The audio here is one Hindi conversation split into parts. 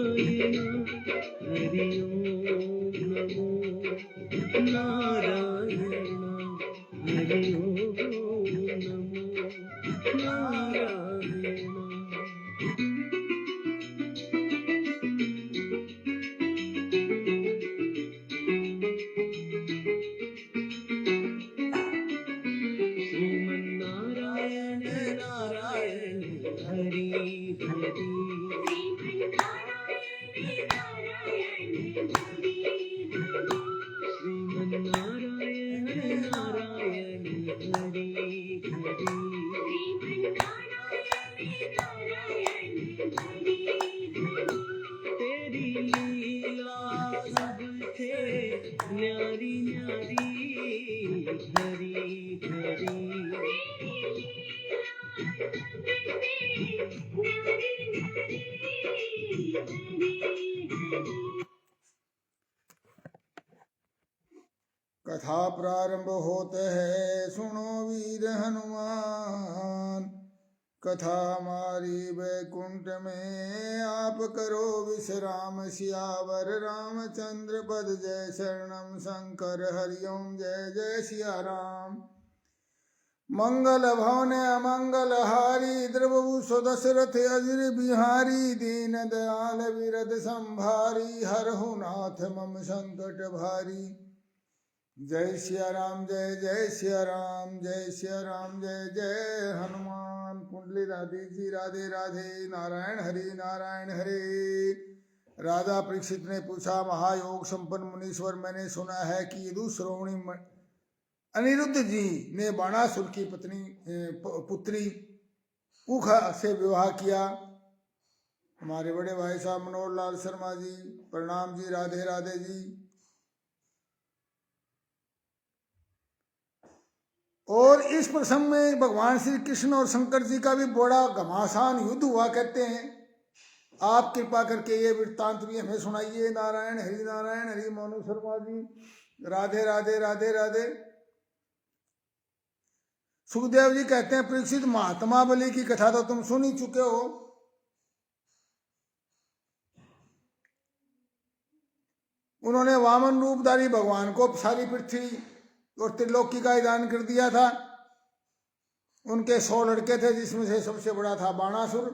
हरि ओम नमो नारायण हरि ओम नमो नारायण। श्रीमन्नारायण नारायण हरि हरि श्रीमन्नारायण नारायण हरि हरि तेरी लीला अद्भुत है न्यारी न्यारी हरि हरि। कथा प्रारंभ होते है सुनो वीर हनुमान। कथा हमारी वैकुंठ में आप करो विश्राम। सियावर रामचंद्र पद जय शरणम शंकर हरिओम जय जय सिया राम। मंगल भवन अमंगल हारी द्रवभु दशरथ अजिर बिहारी। दीन दयाल विरद संभारी हरहु नाथ मम संकट भारी। जय सिया राम जय जय सिया राम जय सिया राम जय जय हनुमान। कुंडली राधे जी राधे राधे नारायण हरे। राजा परीक्षित ने पूछा, महायोग संपन्न मुनीश्वर, मैंने सुना है कि यदु श्रोवणी अनिरुद्ध जी ने बाणासुर की पुत्री उखा से विवाह किया। हमारे बड़े भाई साहब मनोहर लाल शर्मा जी, प्रणाम जी, राधे राधे जी। और इस प्रसंग में भगवान श्री कृष्ण और शंकर जी का भी बड़ा घमासान युद्ध हुआ कहते हैं। आप कृपा करके ये वृत्तांत भी हमें सुनाइए। नारायण हरि। मोनू शर्मा जी, राधे राधे राधे राधे। सुखदेव जी कहते हैं, परीक्षित, महात्मा बलि की कथा तो तुम सुन ही चुके हो। उन्होंने वामन रूपधारी भगवान को सारी पृथ्वी और त्रिलोकी का दान कर दिया था। उनके 100 लड़के थे, जिसमें से सबसे बड़ा था बाणासुर।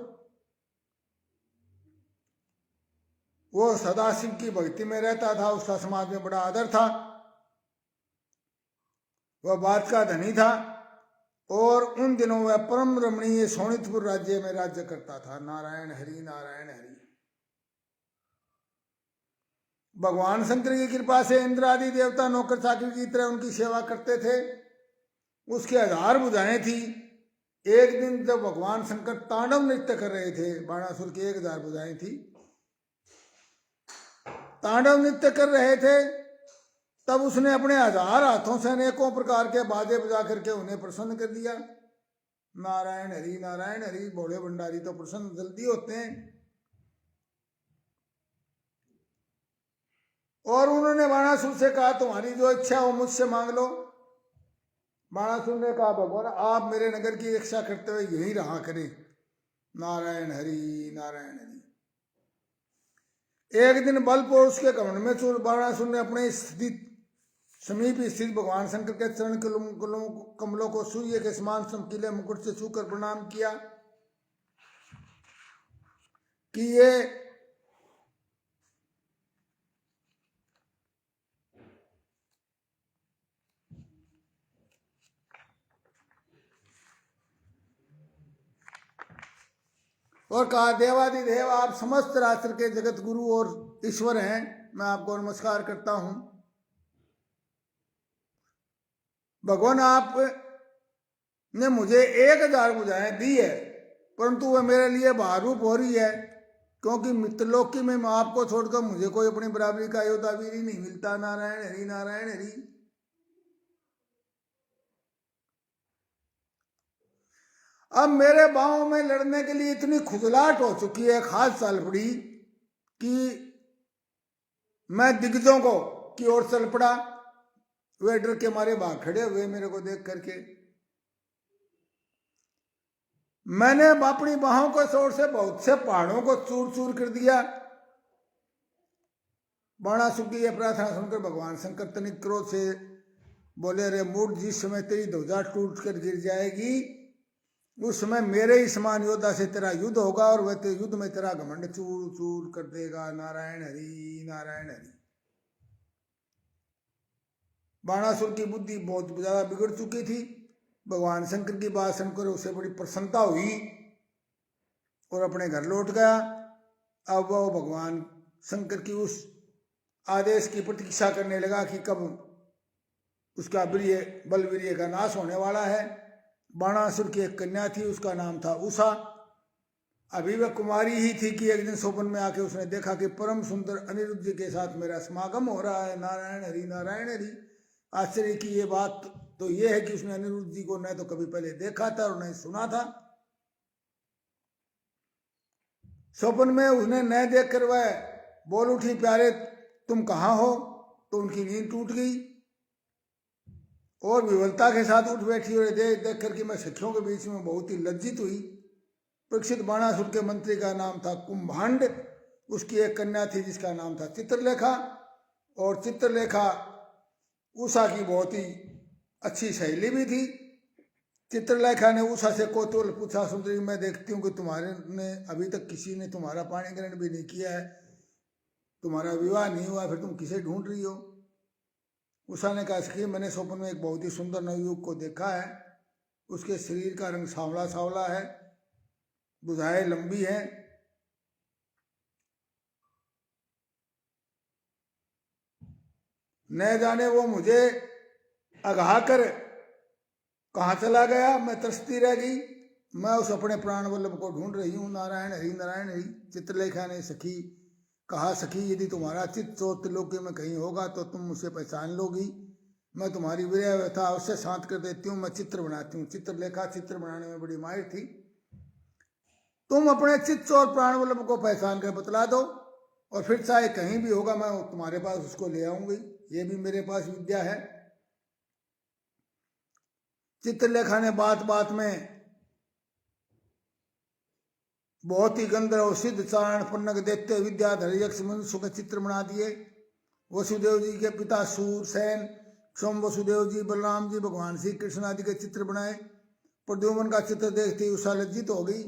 वो सदाशिव की भक्ति में रहता था, उसका समाज में बड़ा आदर था। वह बात का धनी था और उन दिनों वह परम रमणीय सोनितपुर राज्य में राज्य करता था। नारायण हरि। भगवान शंकर की कृपा से इंद्र आदि देवता नौकर चाकर की तरह उनकी सेवा करते थे। उसकी 1000 भुजाएं थी। एक दिन जब भगवान शंकर तांडव नृत्य कर रहे थे, बाणासुर की 1000 भुजाएं थी, तांडव नृत्य कर रहे थे, तब उसने अपने 1000 हाथों से अनेकों प्रकार के बाजे बजा करके उन्हें प्रसन्न कर दिया। नारायण हरि। भोले भंडारी तो प्रसन्न जल्दी होते हैं। और उन्होंने बाणासुर से कहा, तुम्हारी जो इच्छा हो मुझसे मांग लो। बाणासुर ने कहा, भगवान आप मेरे नगर की रक्षा करते हुए यही रहा करें। नारायण हरि। एक दिन बलपूर्वक उसके घमंड में बाणासुर ने अपने समीप स्थित भगवान शंकर के चरण कमलों को सूर्य के समान चमकीले मुकुट से छूकर प्रणाम किया कि ये और कहा, देवादिदेव आप समस्त राष्ट्र के जगत गुरु और ईश्वर हैं, मैं आपको नमस्कार करता हूं। भगवान आप ने मुझे 1000 भुजाएं दी है, परंतु वह मेरे लिए भारूप हो रही है, क्योंकि मित्रलोकी में आपको छोड़कर मुझे कोई अपनी बराबरी का योद्धा वीर ही नहीं मिलता। नारायण हरि। अब मेरे बाहों में लड़ने के लिए इतनी खुजलाहट हो चुकी है, खास चल पड़ी कि मैं दिग्गजों की ओर चल पड़ा। वे डर के मारे भाग खड़े हुए मेरे को देख करके। मैंने अपनी बाहों को जोर से बहुत से पहाड़ों को चूर चूर कर दिया बाणासुर की यह प्रार्थना सुनकर भगवान शंकर तनिक क्रोध से बोले, रे मूर्ख, जिस समय तेरी ध्वजा टूट कर गिर जाएगी उस समय मेरे ही समान योद्धा से तेरा युद्ध होगा और वह तेरे युद्ध में तेरा घमंड चूर चूर कर देगा। नारायण हरि नारायण हरि। बाणासुर की बुद्धि बहुत ज्यादा बिगड़ चुकी थी। भगवान शंकर की बात सुनकर उसे बड़ी प्रसन्नता हुई और अपने घर लौट गया। अब वह भगवान शंकर की उस आदेश की प्रतीक्षा करने लगा कि कब उसका वीर्य बलवीर्य का नाश होने वाला है। बाणासुर की एक कन्या थी, उसका नाम था उषा। अभी वह कुमारी ही थी कि एक दिन स्वप्न में आके उसने देखा कि परम सुंदर अनिरुद्ध जी के साथ मेरा समागम हो रहा है। नारायण हरि नारायण हरि। आश्चर्य की ये बात तो ये है कि उसने अनिरुद्ध जी को न तो कभी पहले देखा था और न सुना था। स्वप्न में उसने न देखकर वह बोल उठी, प्यारे तुम कहाँ हो? तो उनकी नींद टूट गई और विवलता के साथ उठ बैठी और देख करके मैं सखियों के बीच में बहुत ही लज्जित हुई। परीक्षित बाणासुर के मंत्री का नाम था कुंभांड। उसकी एक कन्या थी जिसका नाम था चित्रलेखा, और चित्रलेखा उषा की बहुत ही अच्छी सहेली भी थी। चित्रलेखा ने उषा से कौतूहल पूछा, सुंदरी मैं देखती हूँ कि तुम्हारे ने अभी तक किसी ने तुम्हारा पाणी ग्रहण भी नहीं किया है, तुम्हारा विवाह नहीं हुआ, फिर तुम किसे ढूंढ रही हो? उषा ने कहा, सखी मैंने स्वप्न में एक बहुत ही सुंदर नवयुवक को देखा है। उसके शरीर का रंग सांवला सांवला है, भुजाएं लंबी है, न जाने वो मुझे अघा कर कहाँ चला गया। मैं तरसती रह गई, मैं उस अपने प्राण वल्लभ को ढूंढ रही हूँ। नारायण हरि नारायण हरि। चित्रलेखा ने सखी कहा, सखी यदि तुम्हारा चित्त चोर त्रिलोकी में कहीं होगा तो तुम मुझे पहचान लोगी। मैं तुम्हारी वीर्य व्यथा अवश्य शांत कर देती हूँ, मैं चित्र बनाती हूँ। चित्रलेखा चित्र बनाने में बड़ी माहिर थी। तुम अपने चित्त चोर प्राण वल्लभ को पहचान कर बतला दो और फिर चाहे कहीं भी होगा मैं तुम्हारे पास उसको ले आऊंगी। ये भी मेरे पास विद्या है। चित्रलेखा ने बात बात में बहुत ही गंधर्व सिद्ध चारण पन्नग दैत्य विद्याधर यक्ष मनुष्य के चित्र बना दिए। वसुदेव जी के पिता सूरसेन, सोम वसुदेव जी, बलराम जी, भगवान श्री कृष्ण आदि के चित्र बनाए। प्रद्युम्न का चित्र देखते ही उषा लज्जित हो गई।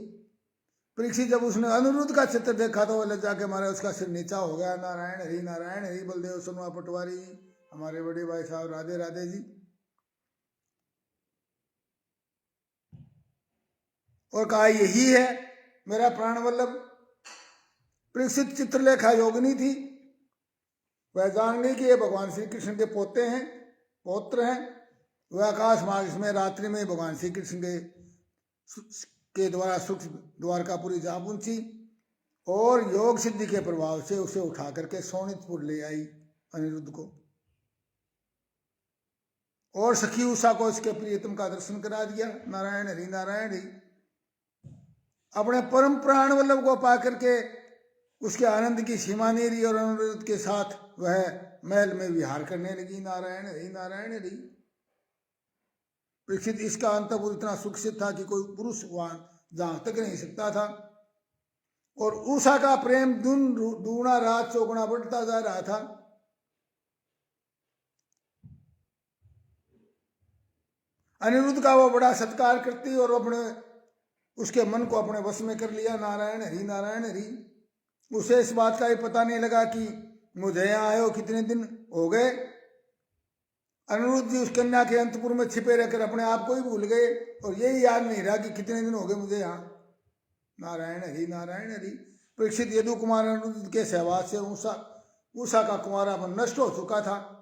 परीक्षित जब उसने अनिरुद्ध का चित्र देखा तो वह लज्जा के मारे उसका सिर नीचा हो गया। नारायण हरि नारायण हरि। बलदेव सोनवा पटवारी हमारे बड़े भाई साहब, राधे राधे जी। और कहा, यही है मेरा प्राण वल्लभ। परीक्षित चित्रलेखा योगिनी थी, वह जान गई कि ये भगवान श्री कृष्ण के पोते हैं, पौत्र हैं। वह आकाश मार्ग में रात्रि में भगवान श्री कृष्ण के द्वारा सूक्ष्म द्वारकापुरी जा पहुंची और योग सिद्धि के प्रभाव से उसे उठा करके सोनितपुर ले आई अनिरुद्ध को, और सखी उषा को इसके प्रियतम का दर्शन करा दिया। नारायण हरि नारायण हरि। अपने परम प्राण वल्लभ को पा करके उसके आनंद की सीमा नहीं रही और अनिरुद्ध के साथ वह महल में विहार करने लगी। नारायण हरि नारायण हरि। परीक्षित इसका अंतपुर इतना सुरक्षित था कि कोई पुरुष वहां जहां तक नहीं सकता था, और उषा का प्रेम दूना रात चौगुना बढ़ता जा रहा था। अनिरुद्ध का वो बड़ा सत्कार करती और अपने उसके मन को अपने वश में कर लिया। नारायण हरि नारायण हरि। उसे इस बात का ही पता नहीं लगा कि मुझे यहाँ आए हो कितने दिन हो गए। अनिरुद्ध जी उस कन्या के अंतपुर में छिपे रहकर अपने आप को ही भूल गए और यही याद नहीं रहा कि कितने दिन हो गए मुझे यहाँ। नारायण हरि नारायण हरि। परीक्षित यदु कुमार अनिरुद्ध के सहवास से उषा का कुमारापन नष्ट हो चुका था।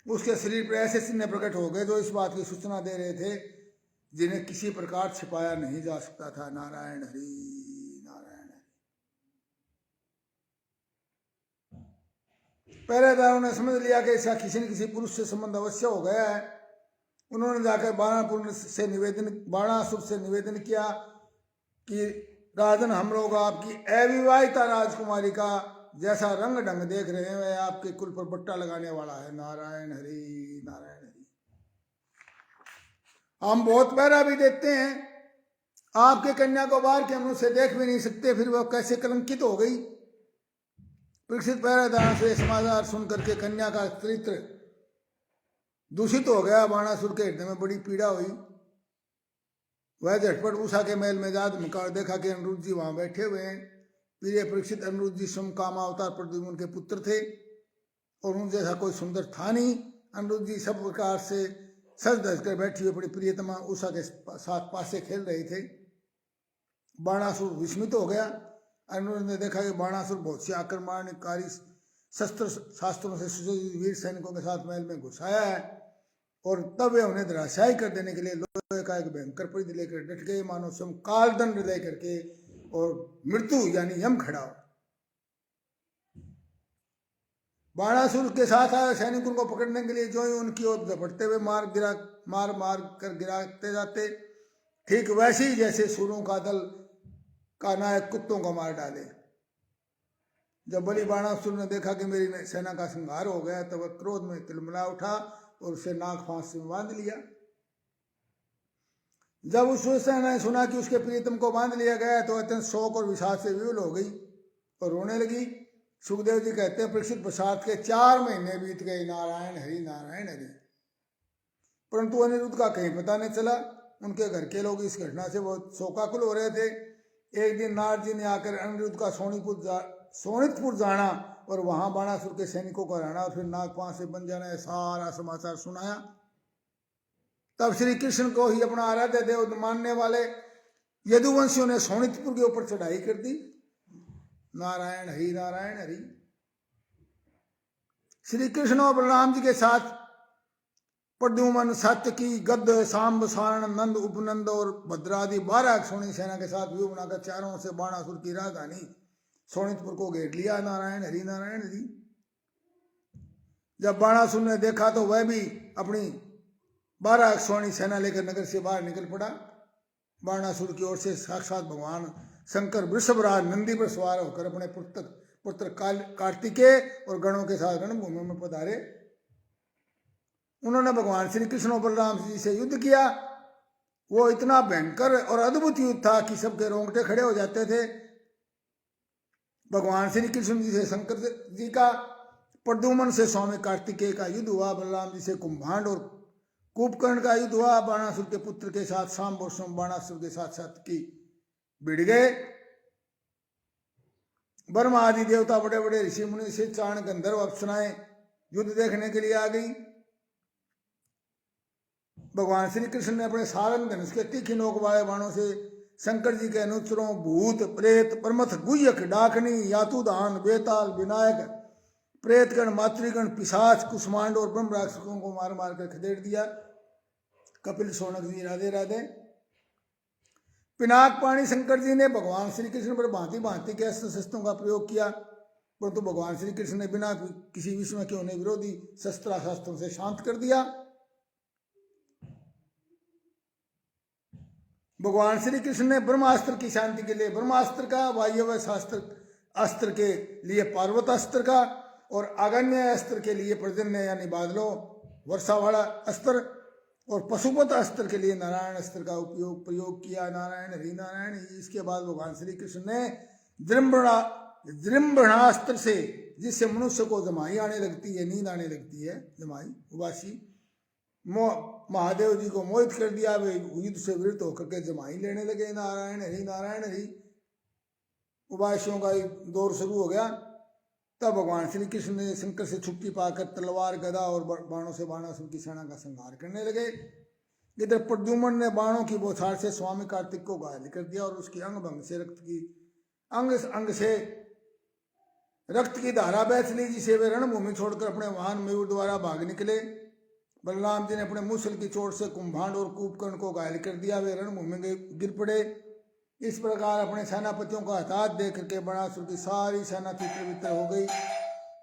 उसके शरीर पर ऐसे चिन्ह प्रकट हो गए जो इस बात की सूचना दे रहे थे जिन्हें किसी प्रकार छिपाया नहीं जा सकता था। नारायण हरि नारायण हरि। पहरेदारों ने समझ लिया कि इसका किसी न किसी पुरुष से संबंध अवश्य हो गया है। उन्होंने जाकर बाणासुर से निवेदन किया कि राजन, हम लोग आपकी अविवाहिता राजकुमारी का जैसा रंग ढंग देख रहे हैं वह आपके कुल पर बट्टा लगाने वाला है। नारायण हरि नारायण हरि। हम बहुत पहरा भी देखते हैं, आपके कन्या को बाहर के हम उसे देख भी नहीं सकते, फिर वह कैसे कलंकित हो गई। परीक्षित पहरेदार से समाचार सुन करके कन्या का चरित्र दूषित हो गया। बाणासुर के हृदय में बड़ी पीड़ा हुई। वह झटपट उषा के महल में जा मुकार देखा कि अनिरुद्ध जी वहां बैठे हुए हैं। प्रिय परीक्षित, अनिरुद्ध जी स्वयं कामा अवतार प्रद्युम्न के पुत्र थे और उन जैसा कोई सुंदर था नहीं। अनिरुद्ध जी सब प्रकार से सज धज कर बैठी हुई अपनी प्रियतमा उषा के साथ पासे खेल रहे थे। बाणासुर विस्मित हो गया। अनिरुद्ध ने देखा कि बाणासुर बहुत सी आक्रमणकारी शस्त्र शास्त्रों से सुसज्जित वीर सैनिकों के साथ महल में घुस आया है और तब वे उन्हें धराशायी कर देने के लिए लोहे का एक भयंकर परिधि लेकर डट गए, मानो स्वयं कालदंड लेकर के, और मृत्यु यानी यम खड़ा हो। बाणासुर के साथ आए सैनिकों को पकड़ने के लिए जो ही उनकी ओर झपटते हुए मार कर गिराते जाते, ठीक वैसे ही जैसे सूरों का दल का नायक कुत्तों को मार डाले। जब बलि बाणासुर ने देखा कि मेरी सेना का संहार हो गया, तब वह क्रोध में तिलमिला उठा और उसे नाग फांस में बांध लिया। जब उस सेना ने सुना कि उसके प्रियतम को बांध लिया गया तो अत्यंत शोक और विषाद से विवल हो गई और रोने लगी। सुखदेव जी कहते हैं, परीक्षित प्रसाद के 4 महीने बीत गए, नारायण हरि नारायण हरि, परंतु अनिरुद्ध का कहीं पता नहीं चला। उनके घर के लोग इस घटना से बहुत शोकाकुल हो रहे थे। एक दिन नारद जी ने आकर अनिरुद्ध का सोनितपुर जाना और वहां बाणासुर के सैनिकों को हराना और फिर नागपाश से बन जाना, सारा समाचार सुनाया। तब श्री कृष्ण को ही अपना आराध्य देव मानने वाले यदुवंशियों ने सोनितपुर के ऊपर चढ़ाई कर दी। नारायण हरि नारायण हरि। श्री कृष्ण और बलराम जी के साथ प्रद्युम्न, सात्यकी, गद्द, सांब, सारण, नंद, उपनंद और भद्रादि 12 सोनी सेना के साथ व्यू बनाकर चारों से बाणासुर की राजधानी सोनितपुर को घेर लिया। नारायण हरि नारायण हरि। जब बाणासुर ने देखा तो वह भी अपनी 12 सोनी सेना लेकर नगर से बाहर निकल पड़ा। बाणासुर की ओर से साक्षात भगवान शंकर वृषभराज नंदी पर सवार होकर अपने पुत्र कार्तिकेय और गणों के साथ रणभूमि में पधारे। उन्होंने भगवान श्री कृष्ण और बलराम जी से युद्ध किया। वो इतना भयंकर और अद्भुत युद्ध था कि सबके रोंगटे खड़े हो जाते थे। भगवान श्री कृष्ण जी से शंकर जी का, प्रद्युम्न से स्वामी कार्तिकेय का युद्ध हुआ। बलराम जी से कुंभांड और कुंभकर्ण का युद्ध हुआ। बाणासुर के पुत्र के साथ सांब और सोम बाणासुर के साथ सात्यकी भिड़ गए। ब्रह्मा आदि देवता, बड़े बड़े ऋषि मुनि से चाण गंधर्व अप्सराएं युद्ध देखने के लिए आ गई। भगवान श्री कृष्ण ने अपने सारंग धनुष के तीखी नोक वाले बाणों से शंकर जी के अनुचरों भूत, प्रेत, प्रमथ, गुह्यक, डाकनी, यातुदान, बेताल, विनायक, प्रेतगण, मातृगण, पिशाच, कुष्मांड और ब्रह्म राक्षसों को मार मार कर खदेड़ दिया। कपिल शौनक जी राधे राधे। पिनाक पाणी शंकर जी ने भगवान श्री कृष्ण पर भांति भांति के अस्त्र शस्त्रों का प्रयोग किया, परंतु भगवान श्री कृष्ण ने बिना किसी विषय के उन्हें विरोधी शस्त्र शास्त्रों से शांत कर दिया। भगवान श्री कृष्ण ने ब्रह्मास्त्र की शांति के लिए ब्रह्मास्त्र का, वायव्य शास्त्र अस्त्र के लिए पार्वतास्त्र का और आग्नेय अस्त्र के लिए पर्जन्य यानी बादलों वर्षा वाला अस्त्र और पशुपत अस्त्र के लिए नारायण अस्त्र का प्रयोग किया। नारायण हरि नारायण। इसके बाद भगवान श्री कृष्ण ने जृंभणास्त्र से, जिससे मनुष्य को जमाई आने लगती है, नींद आने लगती है, जमाई उबासी, महादेव जी को मोहित कर दिया। वे युद्ध से विरत होकर के जमाई लेने लगे। नारायण हरि नारायण हरि। उबासियों का दौर शुरू हो गया। तब भगवान श्री कृष्ण ने शंकर से छुट्टी पाकर तलवार, गदा और बाणों से बाणासुर की सेना का संहार करने लगे। इधर प्रद्युम्न ने बाणों की बौछार से स्वामी कार्तिक को घायल कर दिया और उसकी अंग भंग से अंग से रक्त की धारा बह चली, जिसे वे रणभूमि छोड़कर अपने वाहन मयूर द्वारा भाग निकले। बलराम जी ने अपने मूसल की चोट से कुंभांड और कुंभकर्ण को घायल कर दिया। वे रणभूमि में गिर पड़े। इस प्रकार अपने सेनापतियों का हताहत देख करके बाणासुर की सारी सेना तितर-बितर हो गई।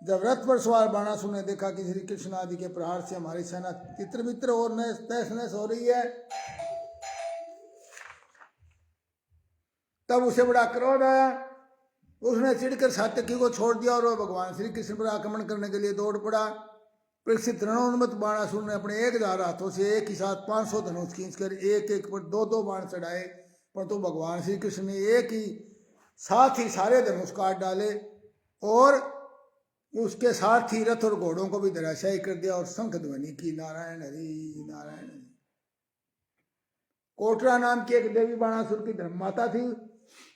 जब रथ पर सवार बाणासुर ने देखा कि श्री कृष्ण आदि के प्रहार से हमारी सेना तितर-बितर और तहस नहस हो रही है, तब उसे बड़ा क्रोध आया। उसने चिढ़कर सात्यकी को छोड़ दिया और वह भगवान श्री कृष्ण पर आक्रमण करने के लिए दौड़ पड़ा। परीक्षित रणोन्मत्त बाणासुर ने अपने 1000 हाथों से एक ही साथ 500 धनुष खींचकर एक एक पर 2-2 बाण चढ़ाए, परंतु भगवान श्री कृष्ण ने एक ही साथ ही सारे धनुष काट डाले और उसके साथ ही रथ और घोड़ों को भी धराशायी कर दिया और शंख ध्वनि की, नारायण हरि नारायण हरि। कोटरा नाम की एक देवी बाणासुर की धर्म माता थी।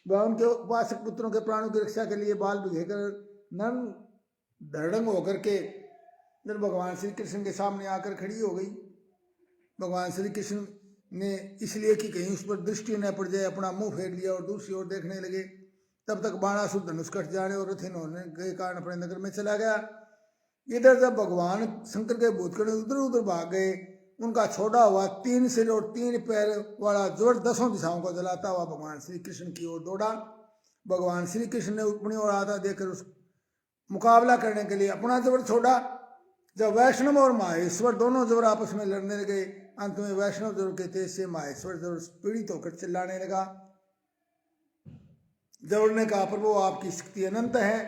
वह उनके उपासक पुत्रों के प्राणों की रक्षा के लिए बाल बिखेकर नर्म धड़ंग होकर के जब भगवान श्री कृष्ण के सामने आकर खड़ी हो गई। भगवान श्री कृष्ण ने इसलिए कि कहीं उस पर दृष्टि न पड़ जाए अपना मुंह फेर लिया और दूसरी ओर देखने लगे। तब तक बाणासुर धनुष कट जाने और रथिन होने के कारण अपने नगर में चला गया। इधर जब भगवान शंकर के भूतगण उधर उधर भाग गए, उनका छोड़ा हुआ 3 सिर और 3 पैर वाला जोर 10 दिशाओं को जलाता हुआ भगवान श्री कृष्ण की ओर दौड़ा। भगवान श्री कृष्ण ने अपनी ओर आता देखकर उस मुकाबला करने के लिए अपना जोर छोड़ा। जब वैष्णव और माहेश्वर दोनों जोर आपस में लड़ने लगे, अंत में वैष्णव जोर के तेज से माहेश्वर जोर पीड़ित होकर चिल्लाने लगा। जोर ने कहा, प्रभु आपकी शक्ति अनंत है,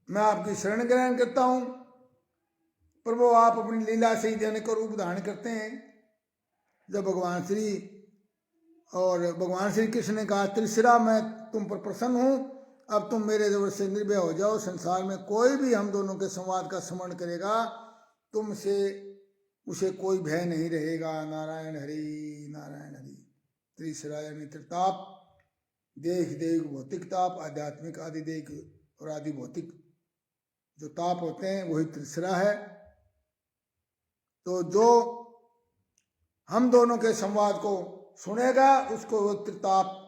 मैं आपकी शरण ग्रहण करता हूं। प्रभु आप अपनी लीला से ही अनेक रूप धारण करते हैं। जब भगवान श्री कृष्ण ने कहा, त्रिशिरा मैं तुम पर प्रसन्न हूं, अब तुम मेरे जोर से निर्भय हो जाओ। संसार में कोई भी हम दोनों के संवाद का स्मरण करेगा, तुमसे उसे कोई भय नहीं रहेगा। नारायण हरि नारायण हरि। त्रिशिरा यानी त्रिताप, देह देह भौतिक ताप, आध्यात्मिक आदि देह और आदि भौतिक जो ताप होते हैं वही त्रिशिरा है। तो जो हम दोनों के संवाद को सुनेगा उसको वो त्रिताप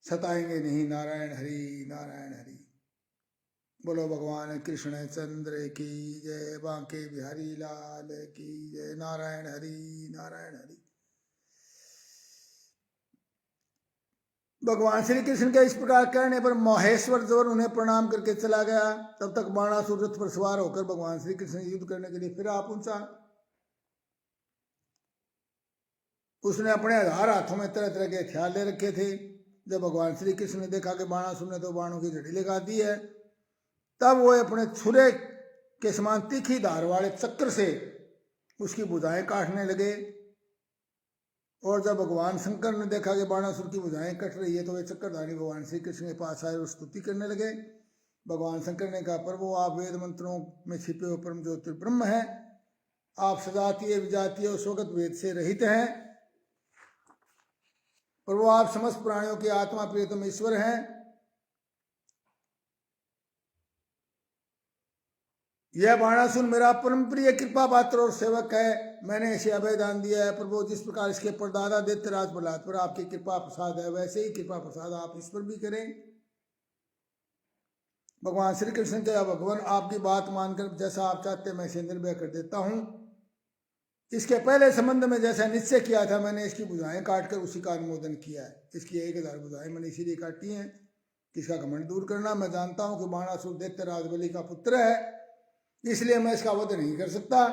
सताएंगे नहीं। नारायण हरि नारायण हरि। बोलो भगवान कृष्ण चंद्र की जय, बांके बिहारी लाल की जय। नारायण हरि नारायण हरि। भगवान श्री कृष्ण के इस प्रकार कहने पर महेश्वर जोर उन्हें प्रणाम करके चला गया। तब तक बाणासुर रथ पर सवार होकर भगवान श्री कृष्ण युद्ध करने के लिए फिर आ पहुंचा। उसने अपने 1000 हाथों में तरह तरह के हथियार ले रखे थे। जब भगवान श्री कृष्ण ने देखा कि बाणासुर ने तो बाणों की झड़ी लगा दी है, तब वो अपने छुरे के समान तीखी धार वाले चक्र से उसकी भुजाएं काटने लगे। और जब भगवान शंकर ने देखा कि बाणासुर की भुजाएं कट रही है, तो वे चक्रधारी भगवान श्री कृष्ण के पास आए और स्तुति करने लगे। भगवान शंकर ने कहा, प्रभु आप वेद मंत्रों में छिपे हुए परम ज्योति ब्रह्म हैं, आप सजातीय विजातीय और स्वगत वेद से रहित हैं। प्रभु आप समस्त प्राणियों के आत्मा प्रियतम ईश्वर हैं। यह बाणासुर मेरा परम प्रिय कृपा पात्र और सेवक है, मैंने इसे अभय दान दिया है। प्रभु जिस प्रकार इसके परदादा दैत्यराज प्रहलाद पर आपकी कृपा प्रसाद है, वैसे ही कृपा प्रसाद आप इस पर भी करें। भगवान श्री कृष्ण के भगवान आपकी बात मानकर जैसा आप चाहते मैं इसे निर्भय कर देता हूं। इसके पहले संबंध में जैसा निश्चय किया था, मैंने इसकी भुजाएं काटकर उसी का अनुमोदन किया है। इसकी 1000 भुजाएं मैंने इसीलिए काटी हैं कि इसका घमंड दूर करना। मैं जानता हूं कि बाणासुर दैत्यराज बलि का पुत्र है, इसलिए मैं इसका वध नहीं कर सकता,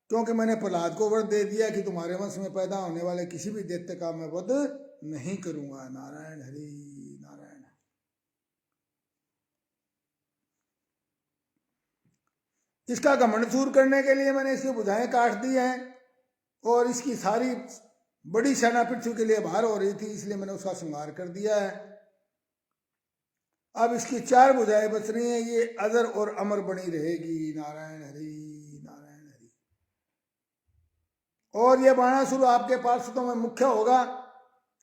क्योंकि मैंने प्रहलाद को वर दे दिया कि तुम्हारे वंश में पैदा होने वाले किसी भी दैत्य का मैं वध नहीं करूंगा। नारायण हरि नारायण। इसका घमंड दूर करने के लिए मैंने इसकी भुजाएं काट दी हैं, और इसकी सारी बड़ी सेना पृथ्वी के लिए भार हो रही थी, इसलिए मैंने उसका संहार कर दिया है। अब इसकी 4 भुजाएं बच रही हैं, ये अजर और अमर बनी रहेगी। नारायण हरि नारायण हरि। और ये बाणासुर आपके पार्षदों में मुख्य होगा।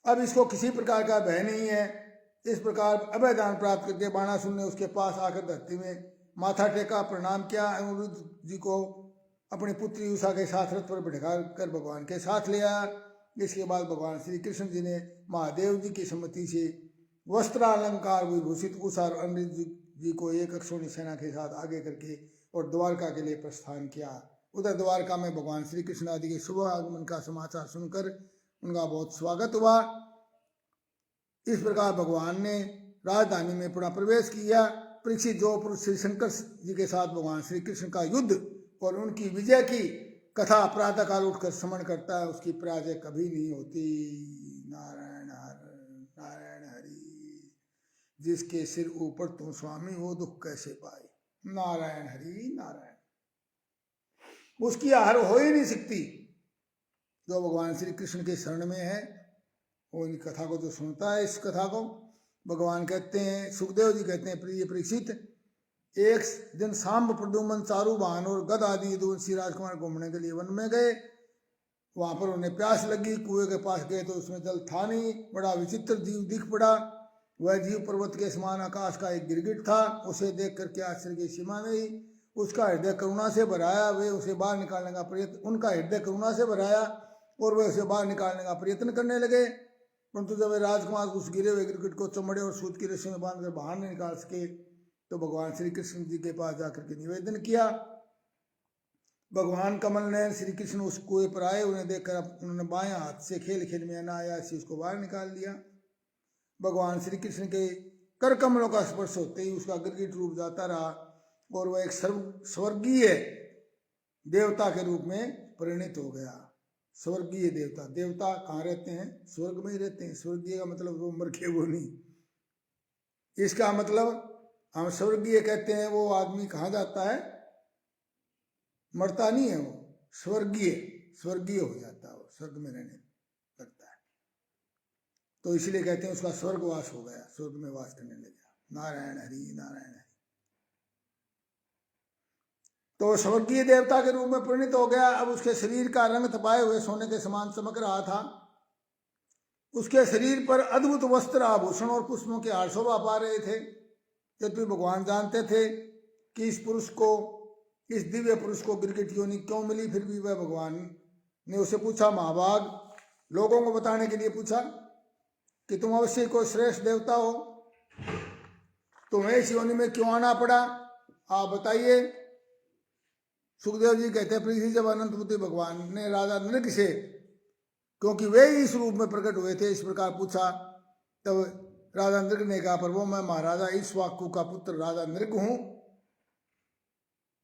अब इसको किसी प्रकार का भय नहीं है। इस प्रकार अभय दान प्राप्त करके बाणासुर ने उसके पास आकर धरती में माथा टेका, प्रणाम किया। अनिरुद्ध जी को अपनी पुत्री उषा के साथ रथ पर बैठा कर भगवान के साथ ले आया। इसके बाद भगवान श्री कृष्ण जी ने महादेव जी की सम्मति से वस्त्रालंकार विभूषित उषा और अनिरुद्ध जी को एक अक्षोणी सेना के साथ आगे करके और द्वारका के लिए प्रस्थान किया। उधर द्वारका में भगवान श्री कृष्ण आदि के शुभ आगमन का समाचार सुनकर उनका बहुत स्वागत हुआ। इस प्रकार भगवान ने राजधानी में पुनः प्रवेश किया। परीक्षित जो पुरुष श्री शंकर जी के साथ भगवान श्री कृष्ण का युद्ध और उनकी विजय की कथा प्रातः काल उठकर स्मरण करता है, उसकी पराजय कभी नहीं होती। नारायण नारायण हरि। जिसके सिर ऊपर तुम स्वामी हो, दुख कैसे पाए। नारायण हरि नारायण। उसकी हार हो ही नहीं सकती। जो भगवान श्री कृष्ण के शरण में है, वो इन कथा को जो सुनता है, इस कथा को, भगवान कहते हैं, सुखदेव जी कहते हैं, प्रिय परीक्षित, एक दिन सांब, प्रद्युम्न, चारु वाहन और गद आदि दूसरी राजकुमार घूमने के लिए वन में गए। वहां पर उन्हें प्यास लगी, कुएं के पास गए तो उसमें जल था नहीं। बड़ा विचित्र जीव दिख पड़ा। वह जीव पर्वत के समान आकाश का एक गिरगिट था। उसे देख करके आश्चर्य की सीमा नहीं। उसका हृदय करुणा से भराया। वे उसे बाहर निकालने का प्रयत्न उनका हृदय करुणा से भराया और वे उसे बाहर निकालने का प्रयत्न करने लगे, परंतु जब वे राजकुमार उस गिरे हुए गिरगिट को चमड़े और सूत की रस्सी में बांधकर बाहर नहीं निकाल सके तो भगवान श्री कृष्ण जी के पास जाकर के निवेदन किया। भगवान कमल नयन श्री कृष्ण उस कुएं पर आए। उन्हें देखकर उन्होंने बाएं हाथ से खेल खेल में अनायास उसको बाहर निकाल दिया। भगवान श्री कृष्ण के कर कमलों का स्पर्श होते ही उसका गिरगिट रूप जाता रहा और वह एक स्वर्गीय देवता के रूप में परिणित हो गया। स्वर्गीय देवता, देवता कहाँ रहते हैं? स्वर्ग में ही रहते हैं। स्वर्गीय का मतलब वो मर के वो नहीं। इसका मतलब हम स्वर्गीय कहते हैं वो आदमी कहाँ जाता है? मरता नहीं है, वो स्वर्गीय स्वर्गीय हो जाता है, वो स्वर्ग में रहने लगता है। तो इसलिए कहते हैं उसका स्वर्गवास हो गया, स्वर्ग में वास करने लगा। नारायण हरि नारायण हरि। तो स्वर्गीय देवता के रूप में परिणित हो गया। अब उसके शरीर का रंग तपाए हुए सोने के समान चमक रहा था। उसके शरीर पर अद्भुत वस्त्र, आभूषण और पुष्पों के हार शोभा पा रहे थे। यद्यपि भगवान जानते थे कि इस दिव्य पुरुष को गिरगिट योनि क्यों मिली, फिर भी वह भगवान ने उसे पूछा, महाभाग, लोगों को बताने के लिए पूछा कि तुम अवश्य कोई श्रेष्ठ देवता हो, तुम्हें इस योनि में क्यों आना पड़ा, आप बताइए। सुखदेव जी कहते हैं, पृथ्वी जब अनंत बुद्धि भगवान ने राजा नृग से, क्योंकि वे इस रूप में प्रकट हुए थे, इस प्रकार पूछा, तब राजा नृग ने कहा, प्रभु मैं महाराजा ईक्ष्वाकु का पुत्र राजा नृग हूं।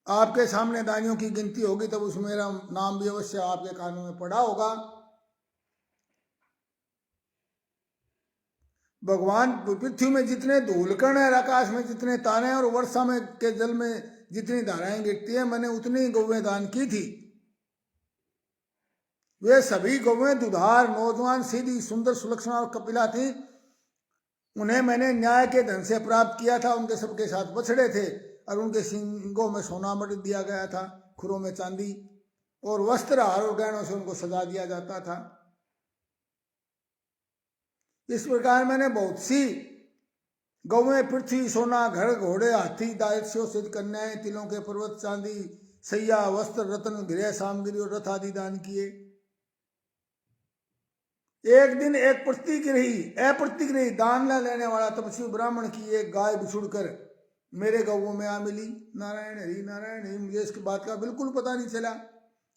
आपके सामने दानियों की गिनती होगी तब उसमें मेरा नाम भी अवश्य आपके कानों में पड़ा होगा। भगवान, पृथ्वी में जितने धूलकण है, आकाश में जितने तारे हैं और वर्षा में के जल में जितनी धाराएं गिरती है, मैंने उतनी गौवें दान की थी। वे सभी गौवें दुधार, नौजवान, सीधी, सुंदर, सुलक्षणा और कपिला थी। उन्हें मैंने न्याय के धन से प्राप्त किया था। उनके सबके साथ बछड़े थे और उनके सींगों में सोना मढ़ दिया गया था, खुरों में चांदी, और वस्त्र, हार और गहनों से उनको सजा दिया जाता था। इस प्रकार मैंने बहुत सी गौवें, पृथ्वी, सोना, घर, घोड़े, हाथी, दायस्यों, सिद्ध कन्याएं, तिलों के पर्वत, चांदी, सैया, वस्त्र, रत्न, गृह सामग्री और रथ आदि दान किए। एक दिन एक अप्रतिग्रही दान न लेने वाला तपस्वी ब्राह्मण की एक गाय बिछुड़कर मेरे गौवों में आ मिली। नारायण हरि नारायण हरि। मुझे इसकी बात का बिल्कुल पता नहीं चला,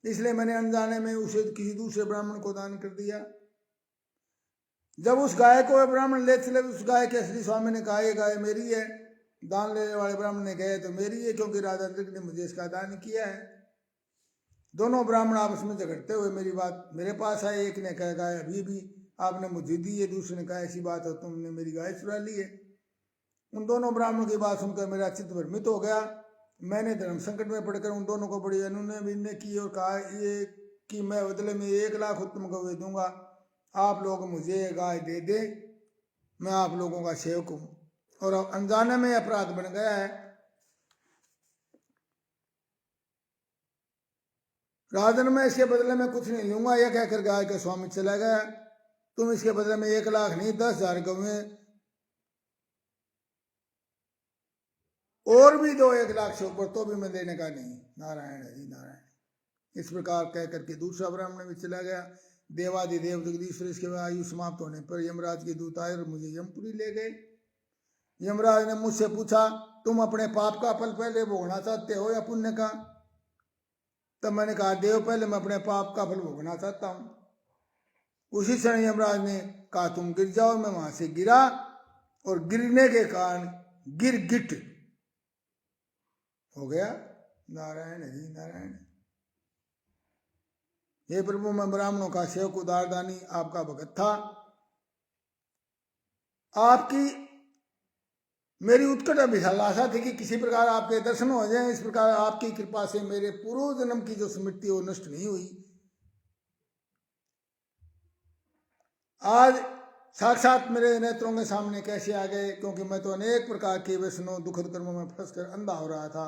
इसलिए मैंने अनजाने में उसे किसी दूसरे ब्राह्मण को दान कर दिया। जब उस गाय को ब्राह्मण ले चले, उस गाय के असली स्वामी ने कहा, ये गाय मेरी है। दान लेने वाले ब्राह्मण ने कहा, तो मेरी है, क्योंकि राजा नृग ने मुझे इसका दान किया है। दोनों ब्राह्मण आपस में झगड़ते हुए मेरी बात मेरे पास आए। एक ने कहा, गाय अभी भी आपने मुझे दी है। दूसरे ने कहा, ऐसी बात हो, तुमने मेरी गाय चुरा ली है। उन दोनों ब्राह्मणों की बात सुनकर मेरा चित्त भ्रमित हो गया। मैंने धर्म संकट में पड़कर उन दोनों को बड़ी अनुनय की और कहा, ये कि मैं बदले में 1 लाख उत्तम गौवें दूंगा, आप लोग मुझे गाय दे दे, मैं आप लोगों का सेवक हूं। और अब अनजाने में अपराध बन गया है। राजन, मैं इसके बदले में कुछ नहीं लूंगा, यह कहकर गाय का स्वामी चला गया। तुम इसके बदले में 1 लाख नहीं 10,000 गौवें और भी दो, 1 लाख से ऊपर, तो भी मैं देने का नहीं। नारायण हरि नारायण। इस प्रकार कह करके दूसरा ब्राह्मण भी चला गया। देवादिदेव जगदीश्वर, इसके आयु समाप्त होने पर यमराज के दूत आए और मुझे यमपुरी ले गए। यमराज ने मुझसे पूछा, तुम अपने पाप का फल पहले भोगना चाहते हो या पुण्य का? तब मैंने कहा, देव, पहले मैं अपने पाप का फल भोगना चाहता हूं। उसी क्षण यमराज ने कहा, तुम गिर जाओ। मैं वहां से गिरा और गिरने के कारण गिरगिट हो गया। नारायण हरि नारायण। हे प्रभु, मैं ब्राह्मणों का सेवक, उदार दानी, आपका भगत था। आपकी मेरी उत्कट अभिलाषा थी कि किसी प्रकार आपके दर्शन हो जाएं। इस प्रकार आपकी कृपा से मेरे पूर्व जन्म की जो स्मृति वो नष्ट नहीं हुई। आज साक्षात मेरे नेत्रों के सामने कैसे आ गए, क्योंकि मैं तो अनेक प्रकार के व्यसनों दुखद कर्मों में फंसकर अंधा हो रहा था।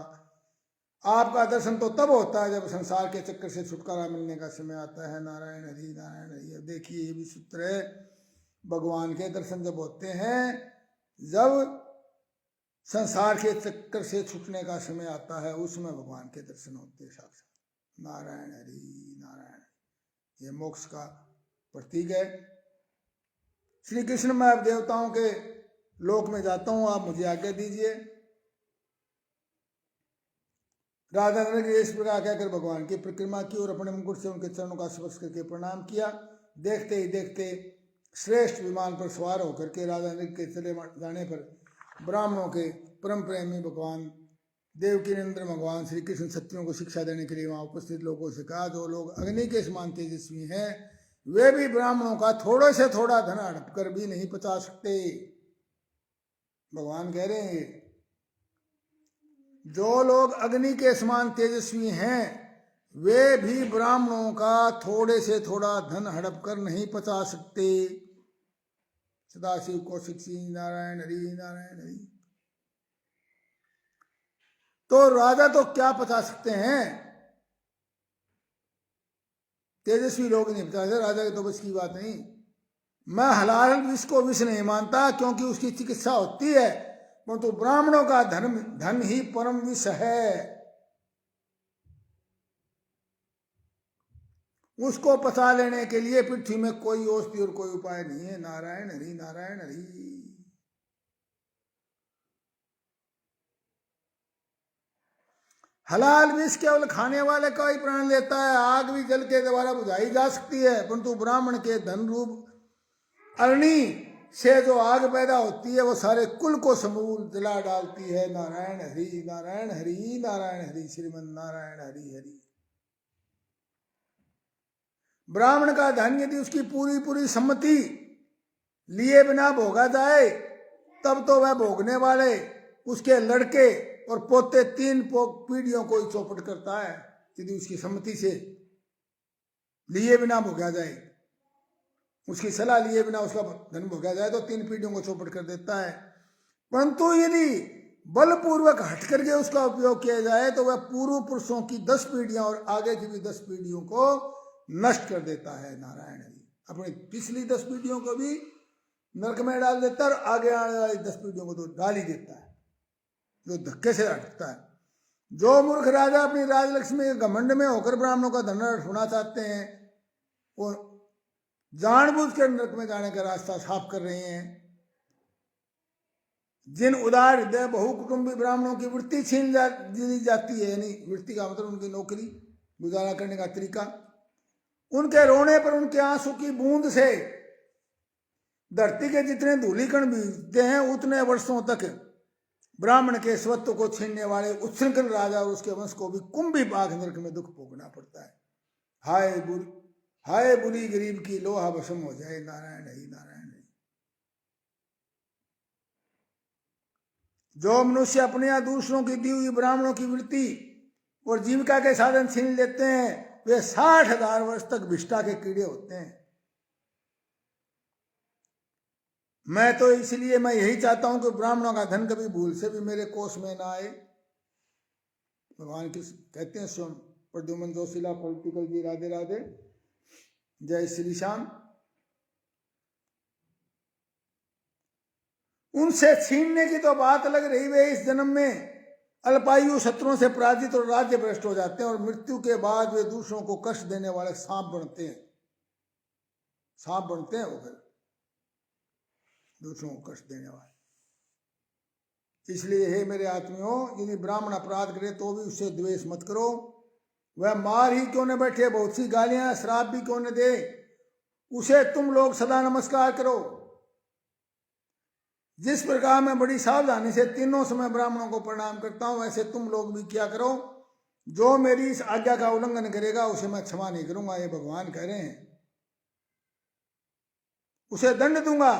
आपका दर्शन तो तब होता है जब संसार के चक्कर से छुटकारा मिलने का समय आता है। नारायण हरि नारायण हरि। अब देखिए ये भी सूत्र है, भगवान के दर्शन जब होते हैं जब संसार के चक्कर से छूटने का समय आता है, उसमें भगवान के दर्शन होते हैं साक्षात। नारायण हरि नारायण। ये मोक्ष का प्रतीक है। श्री कृष्ण, मैं अब देवताओं के लोक में जाता हूं, आप मुझे आज्ञा दीजिए। राजा नंद ने इस प्रकार कहकर भगवान की परिक्रमा की और अपने मुकुट से उनके चरणों का स्पर्श करके प्रणाम किया। देखते ही देखते श्रेष्ठ विमान पर सवार होकर के राजा नंद के चले जाने पर ब्राह्मणों के परम प्रेमी भगवान देवकी नंदन भगवान श्री कृष्ण सत्यों को शिक्षा देने के लिए वहां उपस्थित लोगों से कहा, जो लोग अग्नि के समान तेजस्वी हैं वे भी ब्राह्मणों का थोड़े से थोड़ा धन हड़प कर भी नहीं पचा सकते। भगवान कह रहे हैं जो लोग अग्नि के समान तेजस्वी हैं वे भी ब्राह्मणों का थोड़े से थोड़ा धन हड़प कर नहीं पचा सकते। सदाशिव कौशिक सिंह। नारायण हरि नारायण हरि। तो राजा तो क्या पचा सकते हैं, तेजस्वी लोग नहीं पचा सकते, राजा की तो बस की बात नहीं। मैं हलाल विष को विष नहीं मानता क्योंकि उसकी चिकित्सा होती है, परंतु ब्राह्मणों का धन ही परम विष है। उसको पचा लेने के लिए पृथ्वी में कोई औषधि और कोई उपाय नहीं है। नारायण हरि नारायण हरि। हलाल विष केवल खाने वाले का ही प्राण लेता है। आग भी जल के द्वारा बुझाई जा सकती है, परंतु ब्राह्मण के धन रूप अग्नि से जो आग पैदा होती है वो सारे कुल को समूल जला डालती है। नारायण हरि नारायण हरि नारायण हरि। श्रीमन नारायण हरि हरि। ब्राह्मण का धन यदि उसकी पूरी पूरी सम्मति लिए बिना भोगा जाए तब तो वह भोगने वाले उसके लड़के और पोते 3 पीढ़ियों को ही चौपट करता है। यदि उसकी सम्मति से लिए बिना भोगा जाए, उसकी सलाह लिए बिना उसका धन भोगा जाए तो 3 पीढ़ियों को चौपट कर देता है। परंतु यदि बलपूर्वक हट करके उसका उपयोग किया जाए तो वह पूर्व पुरुषों की 10 पीढ़ियां और आगे की भी 10 पीढ़ियों को नष्ट कर देता है। नारायण हरि। अपनी पिछली 10 पीढ़ियों को भी नरक में डाल देता है और आगे आने वाली 10 पीढ़ियों को तो डाल ही देता है, जो धक्के से हटता है। जो मूर्ख राजा अपनी राजलक्ष्मी के घमंड में होकर ब्राह्मणों का धन होना चाहते हैं वो जानबूझ कर नरक में जाने का रास्ता साफ कर रहे हैं। जिन उदार हृदय बहुकुटुंबी ब्राह्मणों की वृत्ति छीन ली जाती है, यानी वृत्ति का मतलब उनकी नौकरी गुजारा करने का तरीका, उनके रोने पर उनके आंसू की बूंद से धरती के जितने धूलिकण बीतते हैं उतने वर्षों तक ब्राह्मण के स्वत्व को छीनने वाले उच्छृंखल राजा और उसके वंश को भी कुंभी बाघ नरक में दुख भोगना पड़ता है। हाय बुरी गरीब की लोहा भस्म हो जाए। नारायण हरि नारायण हरि। जो मनुष्य अपने या दूसरों की दी हुई ब्राह्मणों की वृत्ति और जीविका के साधन छीन लेते हैं वे 60,000 वर्ष तक विष्ठा के कीड़े होते हैं। मैं तो इसलिए मैं यही चाहता हूं कि ब्राह्मणों का धन कभी भूल से भी मेरे कोष में ना आए। भगवान की कहते हैं स्वयं प्रद्युमन जोशीला पॉलिटिकल जी। राधे राधे। जय श्री श्याम। उनसे छीनने की तो बात अलग रही, वे इस जन्म में अल्पायु शत्रुओं से पराजित और राज्य भ्रष्ट हो जाते हैं और मृत्यु के बाद वे दूसरों को कष्ट देने वाले सांप बनते हैं। सांप बनते हैं वो फिर दूसरों को कष्ट देने वाले। इसलिए हे मेरे आत्मियों, यदि ब्राह्मण अपराध करे तो भी उससे द्वेष मत करो। वह मार ही क्यों न बैठे, बहुत सी गालियां श्राप भी क्यों न दे, उसे तुम लोग सदा नमस्कार करो। जिस प्रकार मैं बड़ी सावधानी से तीनों समय ब्राह्मणों को प्रणाम करता हूं वैसे तुम लोग भी किया करो। जो मेरी इस आज्ञा का उल्लंघन करेगा उसे मैं क्षमा नहीं करूंगा, ये भगवान कह रहे हैं। उसे दंड दूंगा।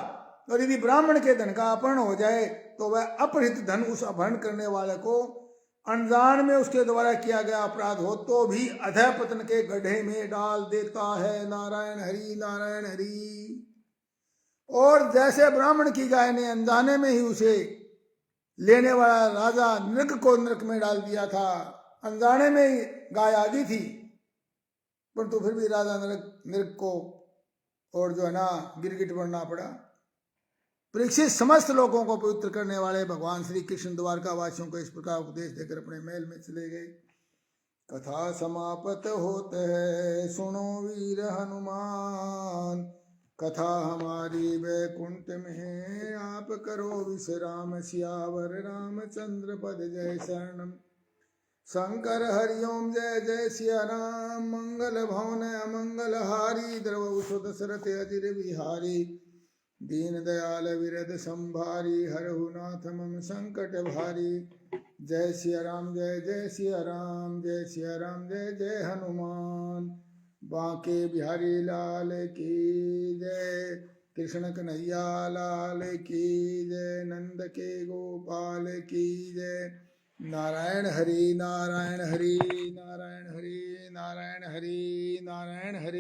और यदि ब्राह्मण के धन का अपहरण हो जाए तो वह अपहृत धन उस अपहरण करने वाले को अनजान में उसके द्वारा किया गया अपराध हो तो भी अधः पतन के गड्ढे में डाल देता है। नारायण हरि नारायण हरि। और जैसे ब्राह्मण की गाय ने अनजाने में ही उसे लेने वाला राजा नृक को नरक में डाल दिया था, अनजाने में ही गाय आ गई थी, परंतु फिर भी राजा नृक को और जो है ना गिरगिट बनना पड़ा। परीक्षित समस्त लोगों को पवित्र करने वाले भगवान श्री कृष्ण द्वारका वासियों को इस प्रकार उपदेश देकर अपने महल में चले गए। कथा समाप्त होत है, सुनो वीर हनुमान, कथा हमारी वैकुंठ में आप करो विश्राम, सियावर रामचंद्र पद जय शरणम। शंकर हरिओम जय जय सिया राम, मंगल भवन अमंगल हारी, द्रव दशरथ अजिर बिहारी, दीन दयाल विरद संभारी, हरहु नाथ मम संकट भारी। जय सिया राम जय जय सिया राम, जय सिया राम जय जय हनुमान। बांके बिहारी लाल की जय, कृष्ण कन्हैया लाल की जय, नंद के गोपाल की जय। नारायण हरि नारायण हरि, नारायण हरि नारायण हरि, नारायण हरि।